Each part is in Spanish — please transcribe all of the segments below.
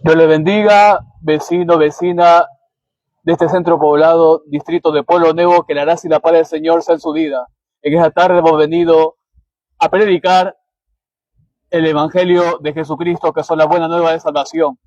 Dios le bendiga, vecino, vecina de este centro poblado, distrito de Pueblo Nuevo, que la gracia y la paz del Señor sea en su vida. En esta tarde hemos venido a predicar el Evangelio de Jesucristo, que son las buenas nuevas de salvación.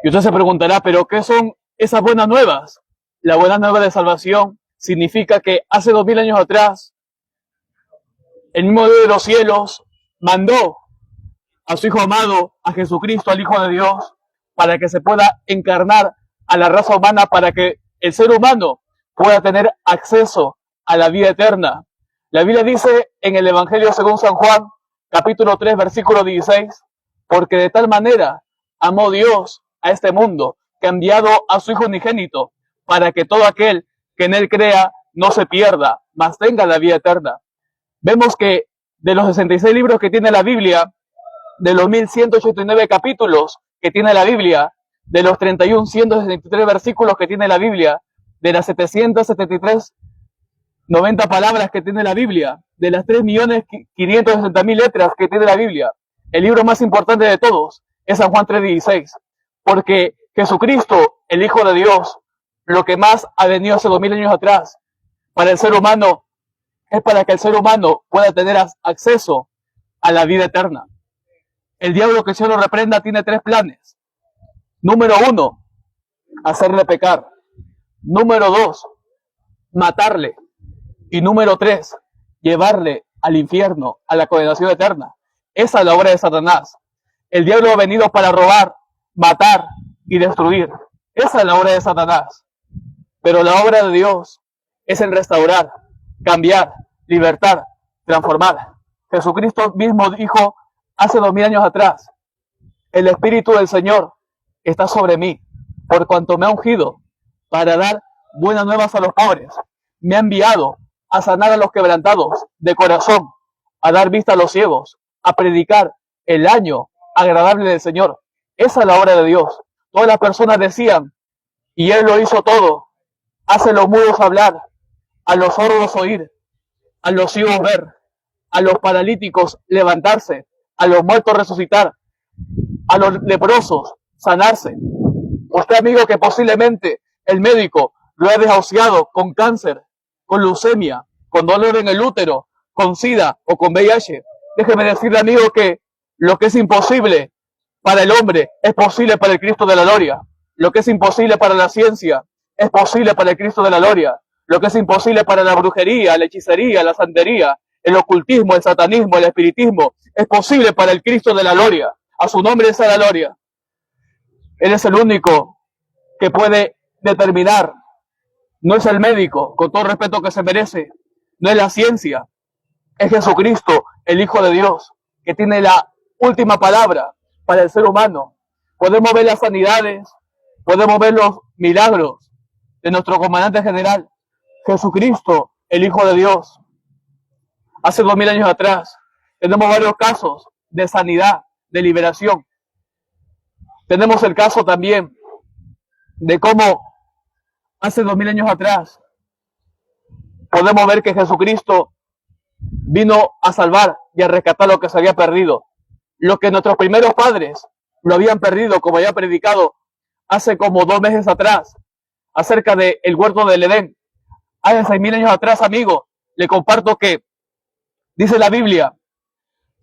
Y usted se preguntará, ¿pero qué son esas buenas nuevas? La buena nueva de salvación significa que hace 2000 años atrás, el mismo Dios de los cielos mandó a su Hijo amado, a Jesucristo, al Hijo de Dios, para que se pueda encarnar a la raza humana, para que el ser humano pueda tener acceso a la vida eterna. La Biblia dice en el Evangelio según San Juan, capítulo 3, versículo 16, porque de tal manera amó Dios a este mundo, que ha enviado a su Hijo unigénito, para que todo aquel que en él crea no se pierda, mas tenga la vida eterna. Vemos que de los 66 libros que tiene la Biblia, de los 1189 capítulos que tiene la Biblia, de los 31.163 versículos que tiene la Biblia, de las 773.90 palabras que tiene la Biblia, de las 3.560.000 letras que tiene la Biblia, el libro más importante de todos es San Juan 3:16, porque Jesucristo, el Hijo de Dios, lo que más ha venido hace 2000 años atrás para el ser humano, es para que el ser humano pueda tener acceso a la vida eterna. El diablo, que el Señor lo reprenda, tiene 3 planes. Número 1, hacerle pecar. Número 2, matarle. Y número 3, llevarle al infierno, a la condenación eterna. Esa es la obra de Satanás. El diablo ha venido para robar, matar y destruir. Esa es la obra de Satanás. Pero la obra de Dios es en restaurar, cambiar, libertar, transformar. Jesucristo mismo dijo hace 2000 años atrás, el Espíritu del Señor está sobre mí, por cuanto me ha ungido para dar buenas nuevas a los pobres. Me ha enviado a sanar a los quebrantados de corazón, a dar vista a los ciegos, a predicar el año agradable del Señor. Esa es la obra de Dios. Todas las personas decían, y Él lo hizo todo, hace los mudos hablar, a los sordos oír, a los ciegos ver, a los paralíticos levantarse, a los muertos resucitar, a los leprosos sanarse. Usted, amigo, que posiblemente el médico lo ha desahuciado con cáncer, con leucemia, con dolor en el útero, con SIDA o con VIH, déjeme decirle, amigo, que lo que es imposible para el hombre es posible para el Cristo de la gloria. Lo que es imposible para la ciencia es posible para el Cristo de la gloria. Lo que es imposible para la brujería, la hechicería, la santería, el ocultismo, el satanismo, el espiritismo, es posible para el Cristo de la gloria. A su nombre sea la gloria. Él es el único que puede determinar. No es el médico, con todo el respeto que se merece. No es la ciencia. Es Jesucristo, el Hijo de Dios, que tiene la última palabra para el ser humano. Podemos ver las sanidades, podemos ver los milagros de nuestro comandante general, Jesucristo, el Hijo de Dios. Hace 2000 años atrás tenemos varios casos de sanidad, de liberación. Tenemos el caso también de cómo hace 2000 años atrás podemos ver que Jesucristo vino a salvar y a rescatar lo que se había perdido. Lo que nuestros primeros padres lo habían perdido, como había predicado hace como 2 meses atrás, acerca del huerto del Edén. Hace 6000 años atrás, amigo, le comparto que dice la Biblia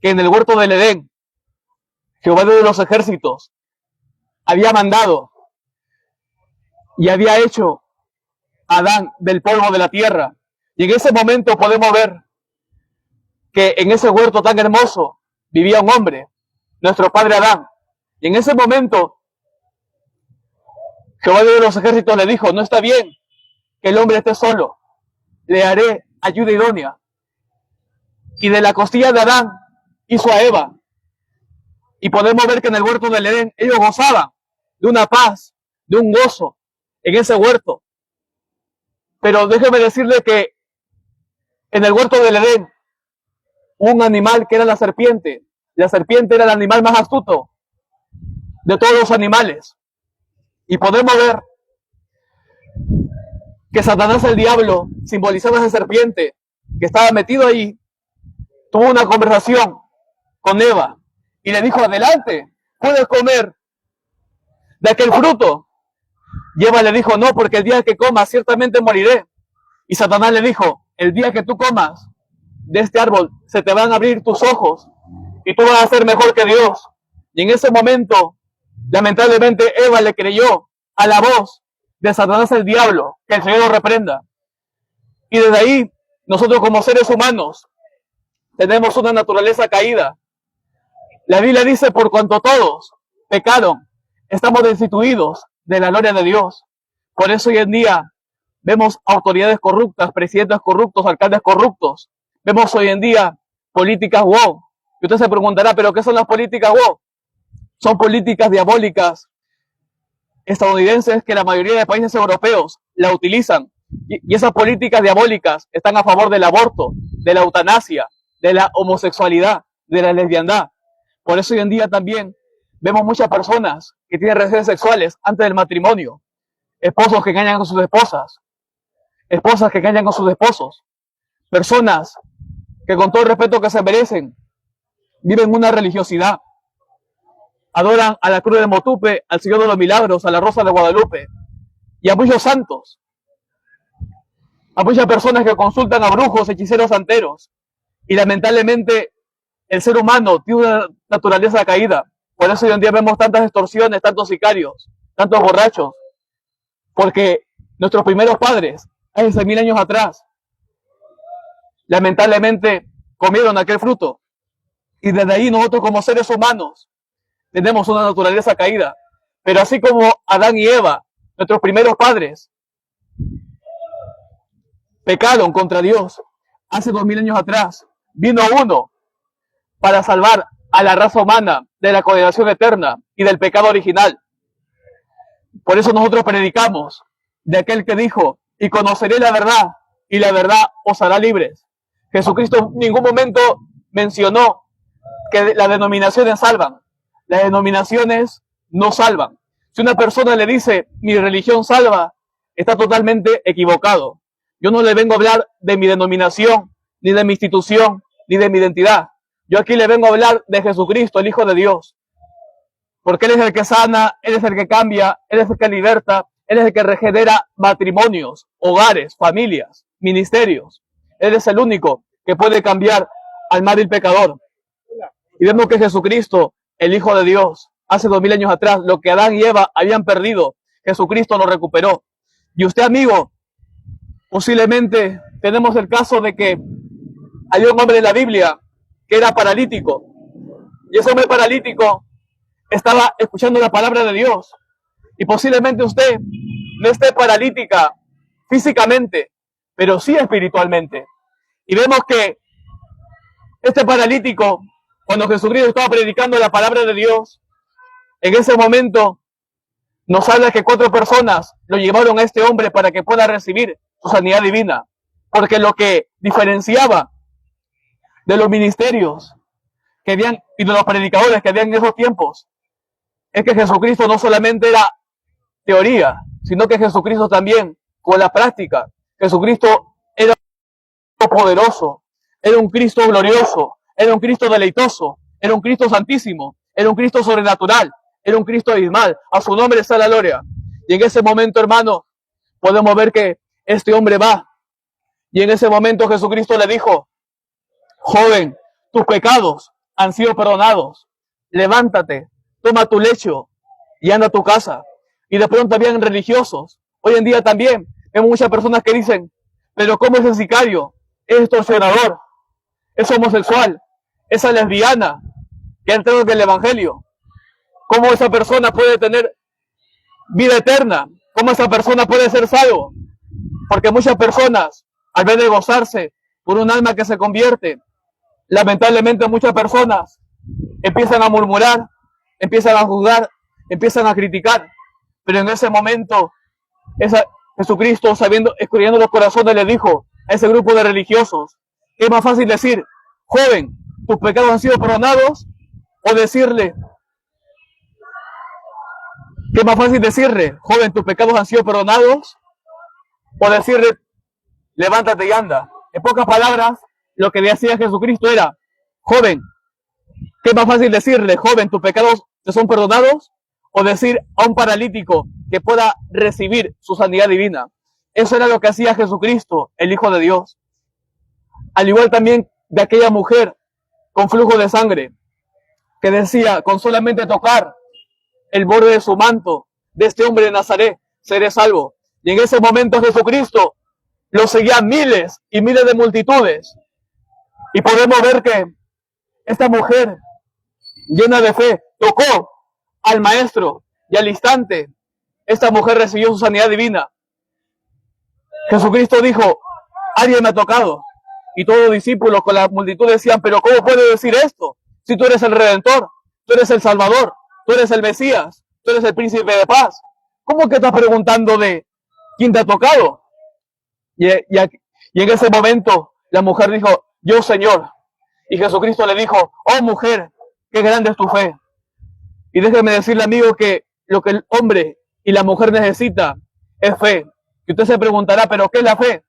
que en el huerto del Edén, Jehová de los ejércitos había mandado y había hecho a Adán del polvo de la tierra. Y en ese momento podemos ver que en ese huerto tan hermoso vivía un hombre, nuestro padre Adán. Y en ese momento Jehová de los ejércitos le dijo, no está bien que el hombre esté solo, le haré ayuda idónea. Y de la costilla de Adán hizo a Eva. Y podemos ver que en el huerto del Edén ellos gozaban de una paz, de un gozo en ese huerto. Pero déjeme decirle que en el huerto del Edén un animal que era la serpiente. La serpiente era el animal más astuto de todos los animales. Y podemos ver que Satanás, el diablo, simbolizando a esa serpiente que estaba metido ahí, tuvo una conversación con Eva y le dijo, adelante, puedes comer de aquel fruto. Y Eva le dijo, no, porque el día que comas ciertamente moriré. Y Satanás le dijo, el día que tú comas de este árbol se te van a abrir tus ojos y tú vas a ser mejor que Dios. Y en ese momento, lamentablemente, Eva le creyó a la voz de Satanás el diablo, que el Señor lo reprenda. Y desde ahí, nosotros como seres humanos, tenemos una naturaleza caída. La Biblia dice, por cuanto todos pecaron, estamos destituidos de la gloria de Dios. Por eso hoy en día vemos autoridades corruptas, presidentes corruptos, alcaldes corruptos. Vemos hoy en día políticas wow. Y usted se preguntará, ¿pero qué son las políticas wow? Son políticas diabólicas estadounidenses que la mayoría de países europeos la utilizan. Y esas políticas diabólicas están a favor del aborto, de la eutanasia, de la homosexualidad, de la lesbiandad. Por eso hoy en día también vemos muchas personas que tienen relaciones sexuales antes del matrimonio. Esposos que engañan con sus esposas. Esposas que engañan con sus esposos. Personas que con todo el respeto que se merecen, viven una religiosidad. Adoran a la Cruz de Motupe, al Señor de los Milagros, a la Rosa de Guadalupe y a muchos santos. A muchas personas que consultan a brujos, hechiceros, santeros. Y lamentablemente el ser humano tiene una naturaleza caída. Por eso hoy en día vemos tantas extorsiones, tantos sicarios, tantos borrachos. Porque nuestros primeros padres, hace 6.000 años atrás, lamentablemente comieron aquel fruto. Y desde ahí nosotros como seres humanos tenemos una naturaleza caída. Pero así como Adán y Eva, nuestros primeros padres, pecaron contra Dios hace 2.000 años atrás, vino uno para salvar a la raza humana de la condenación eterna y del pecado original. Por eso nosotros predicamos de aquel que dijo, y conoceré la verdad, y la verdad os hará libres. Jesucristo en ningún momento mencionó que las denominaciones salvan. Las denominaciones no salvan. Si una persona le dice, mi religión salva, está totalmente equivocado. Yo no le vengo a hablar de mi denominación, ni de mi institución, ni de mi identidad. Yo aquí le vengo a hablar de Jesucristo, el Hijo de Dios. Porque Él es el que sana, Él es el que cambia, Él es el que liberta, Él es el que regenera matrimonios, hogares, familias, ministerios. Él es el único que puede cambiar al mal y pecador. Y vemos que Jesucristo, el Hijo de Dios, hace 2.000 años atrás, lo que Adán y Eva habían perdido, Jesucristo lo recuperó. Y usted, amigo, posiblemente tenemos el caso de que hay un hombre en la Biblia que era paralítico. Y ese hombre paralítico estaba escuchando la palabra de Dios. Y posiblemente usted no esté paralítica físicamente, pero sí espiritualmente. Y vemos que este paralítico, cuando Jesucristo estaba predicando la palabra de Dios, en ese momento nos habla que 4 personas lo llevaron a este hombre para que pueda recibir su sanidad divina. Porque lo que diferenciaba de los ministerios que habían y de los predicadores que habían en esos tiempos es que Jesucristo no solamente era teoría, sino que Jesucristo también, con la práctica, Jesucristo era poderoso, era un Cristo glorioso, era un Cristo deleitoso, era un Cristo santísimo, era un Cristo sobrenatural, era un Cristo abismal. A su nombre está la gloria. Y en ese momento, hermano, podemos ver que este hombre va. Y en ese momento Jesucristo le dijo, joven, tus pecados han sido perdonados. Levántate, toma tu lecho y anda a tu casa. Y de pronto habían religiosos. Hoy en día también vemos muchas personas que dicen, pero ¿cómo es el sicario? Es extorsionador, es homosexual, es lesbiana, que ha entrado en el evangelio. ¿Cómo esa persona puede tener vida eterna? ¿Cómo esa persona puede ser salvo? Porque muchas personas, al vez de gozarse por un alma que se convierte, lamentablemente muchas personas empiezan a murmurar, empiezan a juzgar, empiezan a criticar. Pero en ese momento, Jesucristo, escudriñando los corazones, le dijo a ese grupo de religiosos, ¿qué es más fácil decir, joven, tus pecados han sido perdonados? O decirle, ¿qué es más fácil decirle, joven, tus pecados han sido perdonados? O decirle, levántate y anda. En pocas palabras, lo que decía Jesucristo era, joven, ¿qué es más fácil decirle, joven, tus pecados te son perdonados? o decir a un paralítico que pueda recibir su sanidad divina. Eso era lo que hacía Jesucristo, el Hijo de Dios. Al igual también de aquella mujer con flujo de sangre, que decía, con solamente tocar el borde de su manto, de este hombre de Nazaret, seré salvo. Y en ese momento Jesucristo lo seguían miles y miles de multitudes. Y podemos ver que esta mujer, llena de fe, tocó al Maestro y al instante esta mujer recibió su sanidad divina. Jesucristo dijo, alguien me ha tocado. Y todos los discípulos con la multitud decían, pero ¿cómo puedes decir esto? Si tú eres el Redentor, tú eres el Salvador, tú eres el Mesías, tú eres el Príncipe de Paz. ¿Cómo que estás preguntando de quién te ha tocado? Y en ese momento la mujer dijo, yo, Señor. Y Jesucristo le dijo, oh mujer, qué grande es tu fe. Y déjeme decirle, amigo, que lo que el hombre y la mujer necesita es fe. Y usted se preguntará, ¿pero qué es la fe?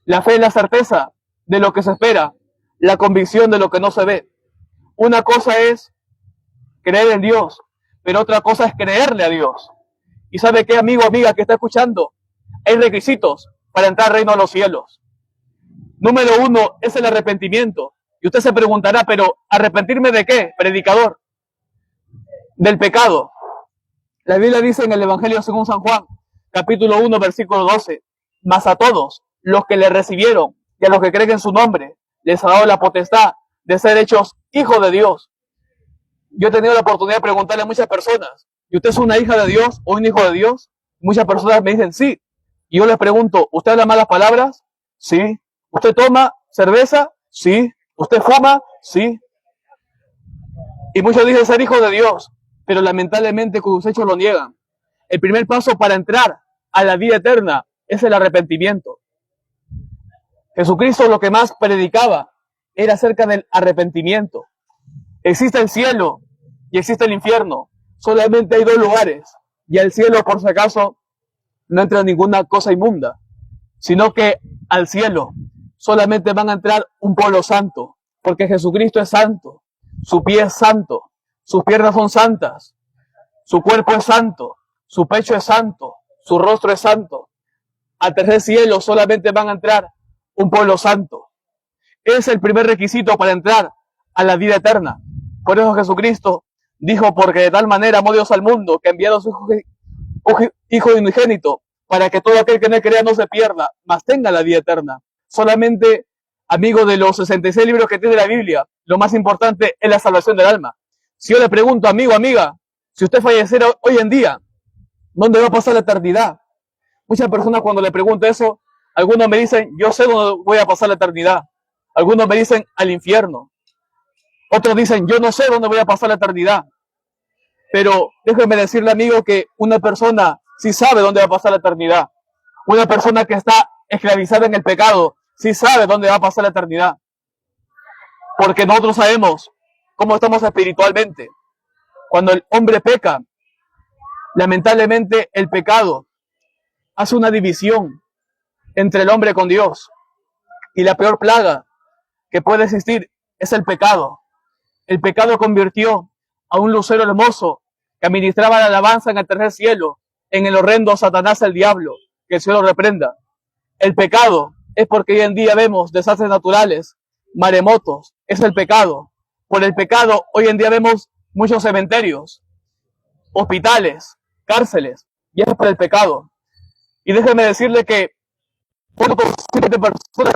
La fe es la certeza de lo que se espera, la convicción de lo que no se ve. Una cosa es creer en Dios, pero otra cosa es creerle a Dios. ¿Y sabe qué, amigo, amiga, que está escuchando? Hay requisitos para entrar al reino de los cielos. Número 1 es el arrepentimiento. Y usted se preguntará, ¿pero arrepentirme de qué, predicador? Del pecado. La Biblia dice en el Evangelio según San Juan, capítulo 1, versículo 12, mas a todos los que le recibieron y a los que creen en su nombre, les ha dado la potestad de ser hechos hijos de Dios. Yo he tenido la oportunidad de preguntarle a muchas personas, ¿y usted es una hija de Dios o un hijo de Dios? Muchas personas me dicen sí. Y yo les pregunto, ¿usted habla malas palabras? Sí. ¿Usted toma cerveza? Sí. ¿Usted fuma? Sí. Y muchos dicen ser hijos de Dios, pero lamentablemente con sus hechos lo niegan. El primer paso para entrar a la vida eterna es el arrepentimiento. Jesucristo lo que más predicaba era acerca del arrepentimiento. Existe el cielo y existe el infierno. Solamente hay dos lugares. Y al cielo, por si acaso, no entra ninguna cosa inmunda, sino que al cielo solamente van a entrar un pueblo santo, porque Jesucristo es santo, su pie es santo, sus piernas son santas, su cuerpo es santo, su pecho es santo, su rostro es santo. Al tercer cielo solamente van a entrar un pueblo santo. Es el primer requisito para entrar a la vida eterna. Por eso Jesucristo dijo, porque de tal manera amó Dios al mundo, que ha enviado a su Hijo unigénito, para que todo aquel que en él crea no se pierda, mas tenga la vida eterna. Solamente, amigo, de los 66 libros que tiene la Biblia, lo más importante es la salvación del alma. Si yo le pregunto, amigo, amiga, si usted falleciera hoy en día, ¿dónde va a pasar la eternidad? Muchas personas cuando le pregunto eso, algunos me dicen, yo sé dónde voy a pasar la eternidad. Algunos me dicen, al infierno. Otros dicen, yo no sé dónde voy a pasar la eternidad. Pero déjeme decirle, amigo, que una persona sí sabe dónde va a pasar la eternidad. Una persona que está esclavizada en el pecado sí sabe dónde va a pasar la eternidad. Porque nosotros sabemos cómo estamos espiritualmente. Cuando el hombre peca, lamentablemente el pecado hace una división entre el hombre con Dios. Y la peor plaga que puede existir es el pecado. El pecado convirtió a un lucero hermoso que administraba la alabanza en el tercer cielo, en el horrendo Satanás el diablo, que el cielo reprenda. El pecado es porque hoy en día vemos desastres naturales, maremotos, es el pecado. Por el pecado hoy en día vemos muchos cementerios, hospitales, cárceles, y es por el pecado. Y déjeme decirle que personas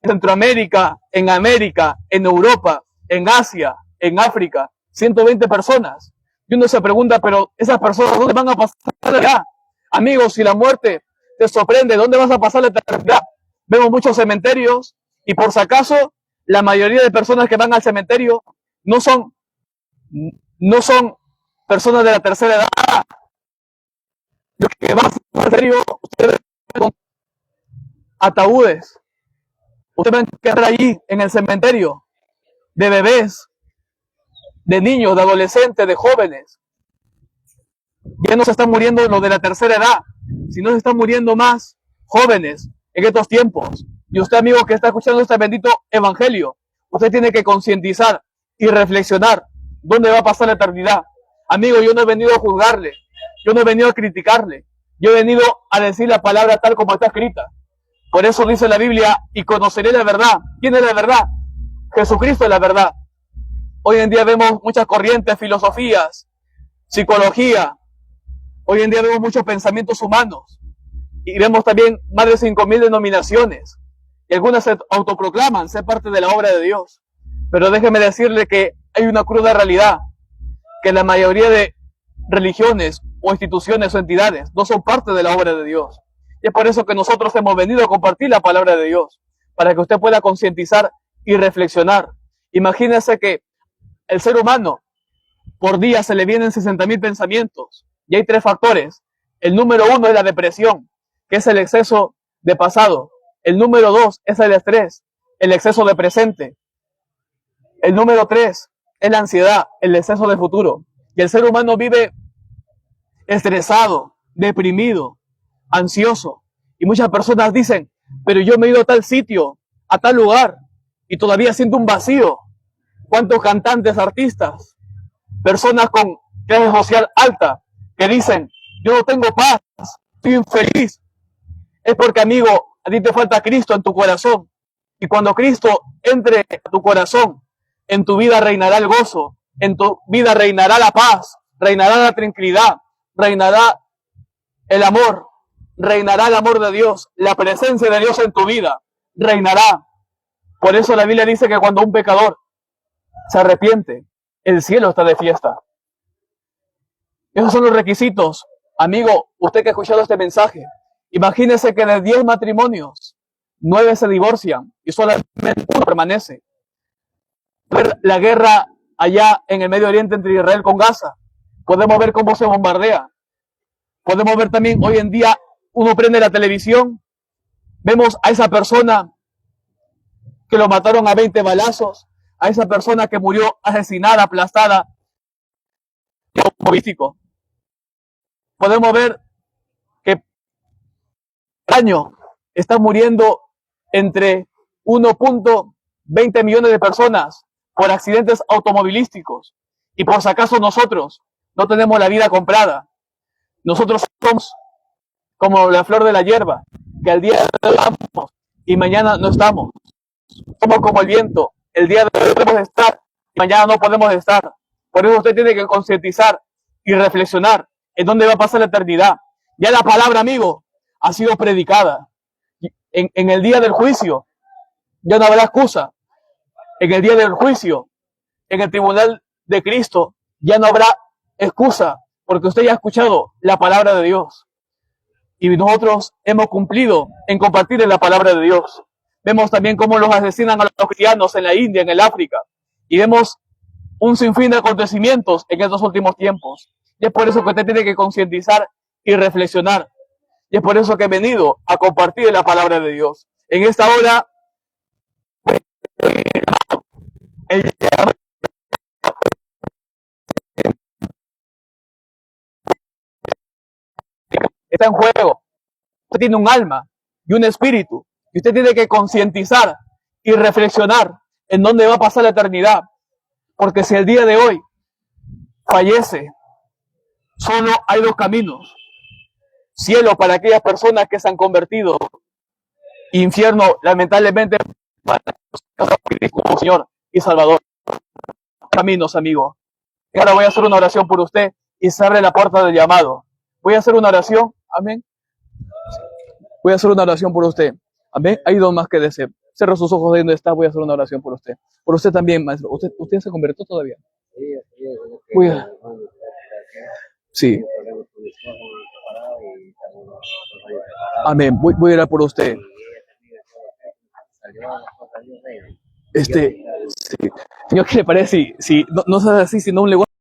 en Centroamérica, en América, en Europa, en Asia, en África, 120 personas. Y uno se pregunta, pero esas personas, ¿dónde van a pasar allá? Amigos, si la muerte te sorprende, ¿dónde vas a pasar la eternidad? Vemos muchos cementerios y por si acaso, la mayoría de personas que van al cementerio no son personas de la tercera edad. Los que van al cementerio, ustedes ven ataúdes. Ustedes van a quedar allí en el cementerio de bebés, de niños, de adolescentes, de jóvenes. Ya no se están muriendo los de la tercera edad, sino se están muriendo más jóvenes en estos tiempos. Y usted, amigo, que está escuchando este bendito evangelio, usted tiene que concientizar y reflexionar ¿Dónde va a pasar la eternidad? Amigo, yo no he venido a juzgarle, yo no he venido a criticarle, yo he venido a decir la palabra tal como está escrita. Por eso dice la Biblia, y conoceré la verdad. ¿Quién es la verdad? Jesucristo es la verdad. Hoy en día vemos muchas corrientes, filosofías, psicología. Hoy en día vemos muchos pensamientos humanos. Y vemos también más de 5.000 denominaciones. Y algunas se autoproclaman ser parte de la obra de Dios. Pero déjeme decirle que hay una cruda realidad, que la mayoría de religiones o instituciones o entidades no son parte de la obra de Dios. Y es por eso que nosotros hemos venido a compartir la palabra de Dios, para que usted pueda concientizar y reflexionar. Imagínese que el ser humano, por día se le vienen 60.000 pensamientos, y hay 3 factores. El número 1 es la depresión, que es el exceso de pasado. El número 2 es el estrés, el exceso de presente. El número 3 es la ansiedad, el exceso de futuro. Y el ser humano vive estresado, deprimido, ansioso. Y muchas personas dicen, pero yo me he ido a tal sitio, a tal lugar, y todavía siento un vacío. ¿Cuántos cantantes, artistas, personas con clase social alta, que dicen, yo no tengo paz, estoy infeliz? Es porque, amigo, a ti te falta Cristo en tu corazón. Y cuando Cristo entre a tu corazón, en tu vida reinará el gozo, en tu vida reinará la paz, reinará la tranquilidad, reinará el amor, reinará el amor de Dios, la presencia de Dios en tu vida, reinará. Por eso la Biblia dice que cuando un pecador se arrepiente, el cielo está de fiesta. Esos son los requisitos. Amigo, usted que ha escuchado este mensaje, imagínese que de 10 matrimonios, 9 se divorcian y solamente uno permanece. Ver la guerra allá en el Medio Oriente entre Israel con Gaza. Podemos ver cómo se bombardea. Podemos ver también hoy en día, uno prende la televisión, vemos a esa persona que lo mataron a 20 balazos, a esa persona que murió asesinada, aplastada, político. Podemos ver que al año están muriendo entre 1.20 millones de personas por accidentes automovilísticos. Y por si acaso nosotros no tenemos la vida comprada. Nosotros somos como la flor de la hierba, que al día de hoy estamos y mañana no estamos. Somos como el viento, el día de hoy podemos estar y mañana no podemos estar. Por eso usted tiene que concientizar y reflexionar en dónde va a pasar la eternidad. Ya la palabra, amigo, ha sido predicada. En el día del juicio ya no habrá excusa. En el día del juicio, en el tribunal de Cristo, ya no habrá excusa, porque usted ya ha escuchado la palabra de Dios. Y nosotros hemos cumplido en compartir la palabra de Dios. Vemos también cómo los asesinan a los cristianos en la India, en el África. Y vemos un sinfín de acontecimientos en estos últimos tiempos. Y es por eso que usted tiene que concientizar y reflexionar. Y es por eso que he venido a compartir la palabra de Dios. En esta hora, está en juego. Usted tiene un alma y un espíritu. Y usted tiene que concientizar y reflexionar en dónde va a pasar la eternidad. Porque si el día de hoy fallece, solo hay 2 caminos. Cielo para aquellas personas que se han convertido. Infierno, lamentablemente, para Cristo como Señor y Salvador. Caminos, amigo. Y ahora voy a hacer una oración por usted y se abre la puerta del llamado. Voy a hacer una oración. Amén. Voy a hacer una oración por usted. Amén. Hay 2 más que deseo. Cierra sus ojos de donde está. Voy a hacer una oración por usted. Por usted también, maestro. ¿Usted se convirtió todavía? Sí. Amén. Voy a orar por usted. Sí. Señor, ¿qué le parece? Si no es así, si no un lenguaje